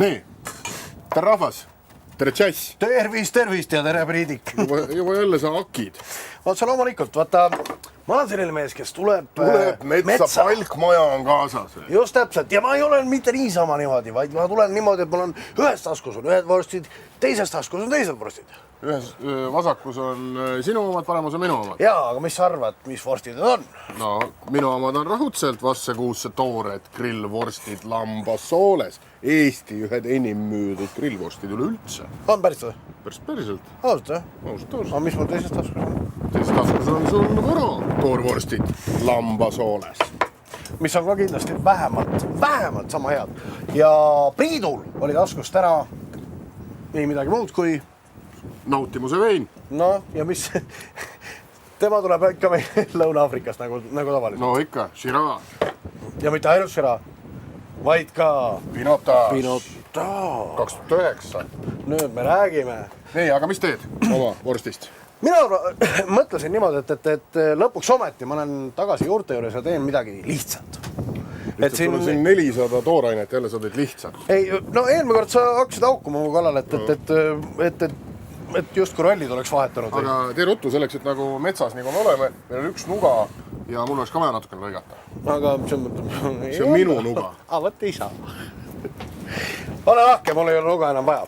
Nii, tere rahvas, tere tšass. Tervist ja tere Priidik. Juba jälle sa akid. Otsa loomulikult, vaata, ma olen selline mees, kes tuleb metsa, palkmaja on kaasas. Just täpselt, ja ma ei ole mitte niisama niimoodi, vaid ma tulen niimoodi, et mul on ühes taskus on ühed vorstid, teises taskus on teised vorstid. Ühes vasakus on sinu omad, paremas on minu omad. Jaa, aga mis sa arvad, mis vorstid need on? No, minu omad on rahutselt vasse kuusse toored grillvorstid lambasooles. Eesti ühed enim müüdud grillvorstid üleüldse. On päris või? Päriselt. Ausalt või? Ausalt. Aga mis mul teises taskus on? Teises taskus on sul võro toorvorstid lambasooles. Mis on ka kindlasti vähemalt sama head. Ja Priidul oli taskust täna ei midagi muud kui nautimuse vein. No, ja mis? Tema tuleb ikka meil Lõuna-Afrikast nagu tavaliselt. No ikka, Shiraz. Ja mitte ainult Shiraz, vaid ka Pinotage. 2009. Nüüd me räägime. Nii, aga mis teed oma vorstist? Mina mõtlesin niimoodi, et lõpuks ometi ma olen tagasi juurte juures ja teen midagi lihtsalt. Et sul on siin 400 toorainet, jälle sa teed lihtsalt. Ei, no eelmine kord sa hakkasid aukuma mu kallal, et just kui rollid oleks vahetanud. Aga tee ruttu selleks, et nagu metsas nii kui me oleme, meil on üks nuga ja mul oleks ka vaja natukene lõigata. Aga see on minu nuga. Võt ei saa. Ole lahke, mul ei ole nuga enam vaja.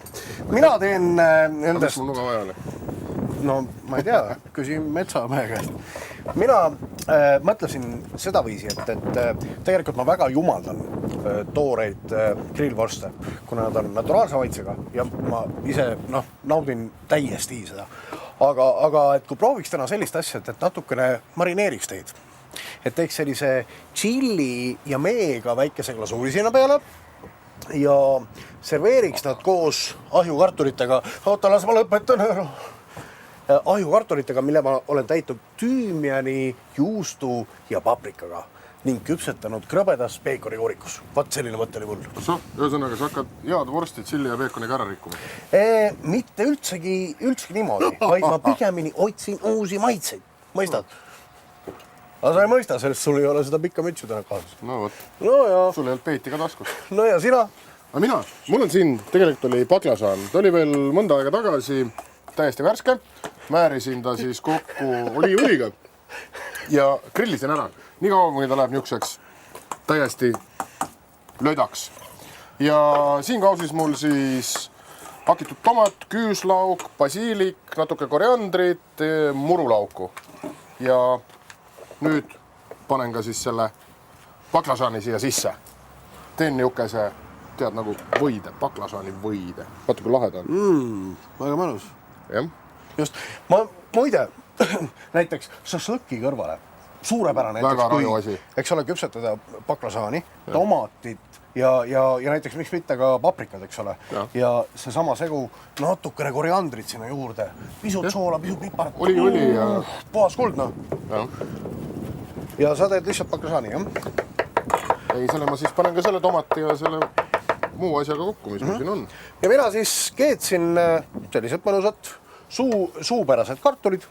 Mina teen endast... Mis mul nuga vaja oli? No, ma ei tea, küsin metsamehe käest. Mina mõtlesin seda viisi, et tegelikult ma väga jumaldan tooreid grillvorste, kuna nad on naturaalse maitsega ja ma ise naudin täiesti seda. Aga et kui prooviks täna sellist asja, et natukene marineeriks teid, et teeks sellise chili ja meega väikese glasuuri sinna peale ja serveeriks nad koos ahjukartulitega. Oota, las ma lõpetan. Ahjukartulitega, mille ma olen täitnud tüümiani, juustu ja paprikaga ning küpsetanud krõbedas peekoni juurikus. Vaat selline mõte oli mul. Ühesõnaga, sa hakkad head vorstid silli ja peekoniga ära rikkuma? Mitte üldsegi niimoodi, vaid ma pigemini otsin uusi maitseid. Mõistad? Aga sa ei mõista, sellest sul ei ole seda pikka mütsu täna kaasas. No võt. No ja. Sul ei olnud peeti ka taskus. No ja sina? Aga mina? Mul on siin, tegelikult oli baklasaan. Ta oli veel mõnda aega tagasi täiesti värske. Määrisin ta siis kokku oliiviga ja grillisin ära. Nii kaua, kui ta läheb niisuguseks täiesti lödaks. Ja siin kausis mul siis hakitud tomat, küüslauk, basiilik, natuke koriandrit, murulauku. Ja nüüd panen ka siis selle baklasaani siia sisse. Teen niisuguse, tead, nagu võide, baklasaani võide. Vaata, kui laheda on. Väga mõnus. Jah. Just, ma muide, näiteks šašlõki kõrvale, suurepärane väga näiteks, raju asi. Eks ole, küpsetada baklasaani, tomatit ja näiteks miks mitte ka paprikad, eks ole. Ja see sama segu natukene koriandrit sinna juurde, pisut soola, pisut piparat. Oli ja... Puhas kuldna. Ja sa teed lihtsalt baklasaani, jah? Ei, selle ma siis panen ka selle tomati ja selle muu asjaga kokku, mis mul siin on. Ja mina siis keetsin sellised mõnusad suupärased kartulid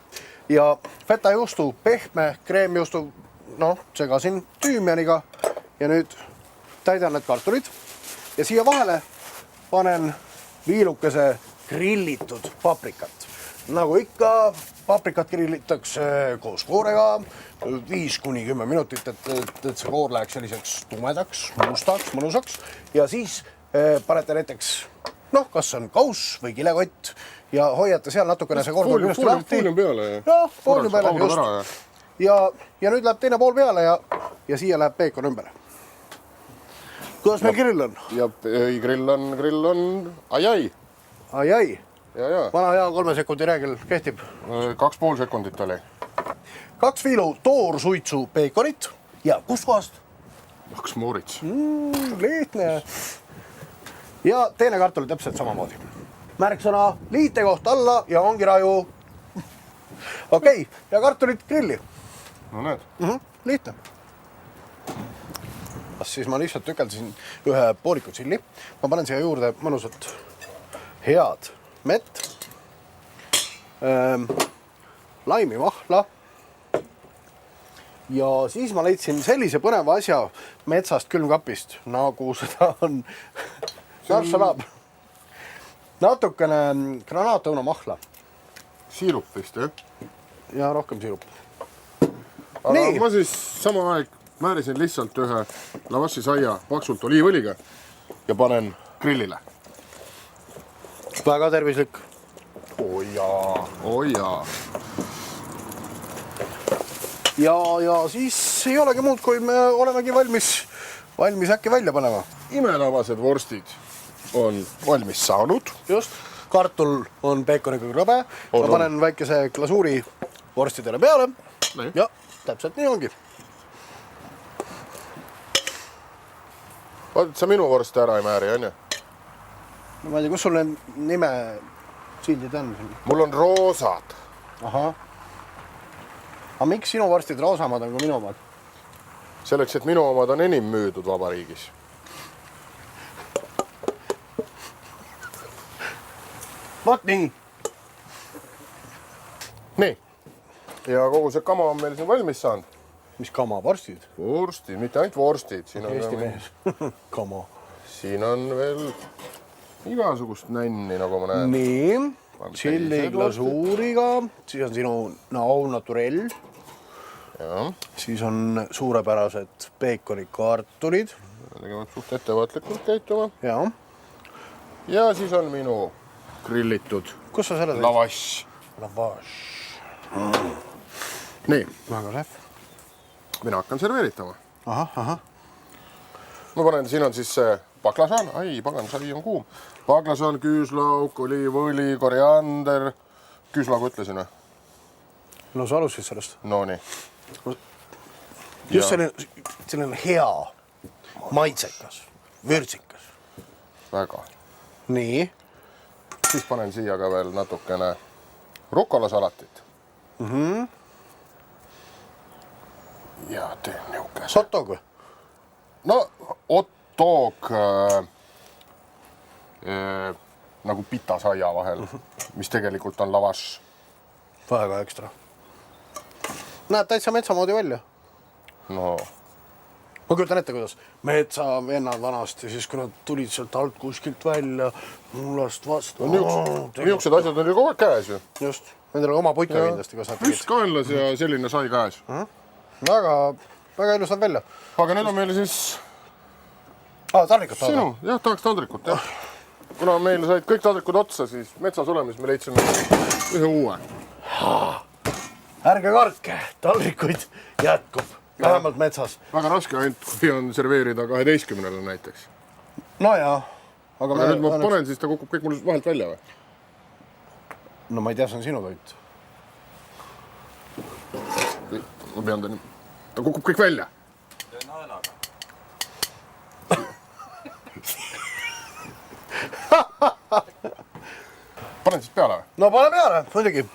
ja fetajuustu, pehme kreemjuustu, segasin tüümianiga ja nüüd täidan need kartulid ja siia vahele panen viilukese grillitud paprikat. Nagu ikka, paprikat grillitakse koos koorega 5-10 minutit, et see koor läheks selliseks tumedaks, mustaks, mõnusaks ja siis panete näiteks, kas on kauss või kilekott ja hoiate seal natukene see kord lahti. Foolium peale. Jah, foolium peale just. Ja nüüd läheb teine pool peale ja siia läheb peekon ümber. Kuidas meil grill on? Ja grill on ai-ai. Ai-ai? Ja. Vana hea 3 sekundi reegel kehtib. 2,5 sekundit oli. 2 viilu toorsuitsu peekonit ja kust kohast? Max Moritz. Lihtne. Ja teine kartul täpselt samamoodi. Märksõna liite koht alla ja ongi raju. Okei, ja kartulit grilli. No näed. Lihtne. Siis ma lihtsalt tükeldasin ühe pooliku tsilli. Ma panen siia juurde mõnusat head mett, laimivahla ja siis ma leidsin sellise põneva asja metsast külmkapist, nagu seda on narsa läheb. Natukene granaatõunamahla. Siirup vist, jah? Ja rohkem siirup. Aga Nii. ma siis sama aeg määrisin lihtsalt ühe lavashi saia paksult oliivõliga ja panen grillile. Väga tervislik. Oi jaa, oi jaa. Ja siis ei olegi muud, kui me olemegi valmis äkki välja panema. Imelabased vorstid on valmis saanud. Just. Kartul on peekoniga krõbe. Ma panen väikese glasuuri vorstidele peale. Nii. Ja täpselt nii ongi. Vaat, sa minu vorste ära ei määri, on ju? Ma ei tea, kus sul need nime sildid on? Mul on roosad. Ahah. Aga miks sinu vorstid roosamad on kui minu omad? Selleks, et minu omad on enim müüdud vabariigis. Vaat nii. Nii. Ja kogu see kama on meil siin valmis saanud. Mis kama, vorstid? Vorstid, mitte ainult vorstid. Siin on, Eesti mees. Kama. siin on veel igasugust nänni, nagu ma näen. Nii. Chili glasuuriga. Siis on sinu au naturell. Ja. Siis on suurepärased peekonikartulid. Tegema suht ettevaatlikult käituma. Ja. Ja siis on minu grillitud Kus sa selle lavash. Lavash. Nii, Väga lehv. mina hakkan serveeritama. Ahah. Ma panen, siin on siis see baklažaan. Ai, pagan, sai on kuum. Baklažaan, küüslauk, oliivõli, koriander. Küüslaugu ütlesin või? No sa alustasid sellest. No nii. Just selline hea, maitsekas, vürtsikas. Väga. Nii. Siis panen siia ka veel natukene rukolasalatit. Ja teen niukese. Hot dog või? No, hot dog nagu pitasaia vahel, mis tegelikult on lavash. Väga ekstra. Näed täitsa metsa moodi välja. No, Ma kujutan ette, kuidas metsavennad vanasti, siis kui nad tulid sealt alt kuskilt välja, mullast vastu. niisugused asjad on ju kogu aeg käes ju. Just. Nendel on oma putka kindlasti, kas nad tegid. Püstkaenlas ja selline sai käes. Väga ilus saab välja. Aga nüüd on meil siis Taldrikut taada. sinu, jah, tahaks taldrikut, jah. Kuna meil said kõik taldrikud otsa, siis metsas olemis me leidsime ühe uue. Ärge kartke, taldrikuid jätkub. Vähemalt metsas. Väga raske ainult, kui on serveerida 12-le näiteks. No jaa. Aga nüüd ma panen, siis ta kukub kõik mul vahelt välja või? No ma ei tea, see on sinu toit. Ma pean ta nii... Ta kukub kõik välja. Panen siis peale või? No pane peale, muidugi.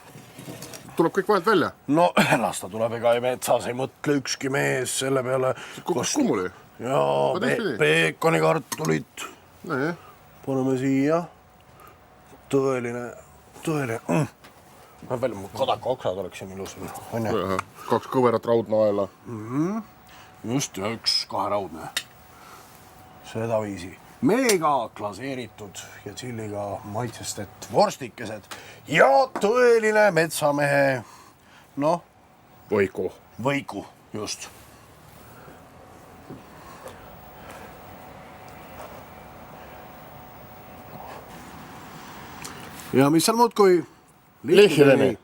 Tuleb kõik vahelt välja? No las ta tuleb, ega metsas ei mõtle ükski mees selle peale. Kukub kummuli? Jaa, peekonikartulit. Nee. Paneme siia. Tõeline. Ma veel kodaka oksad oleks siin ilus. 2 kõverat raudnaela. Just, ja 1 kaheraudne. Seda viisi. Meega glaseeritud ja chilliga maitsestet vorstikesed ja tõeline metsamehe, noh, võiku, just. Ja mis seal muud kui Lihhideni.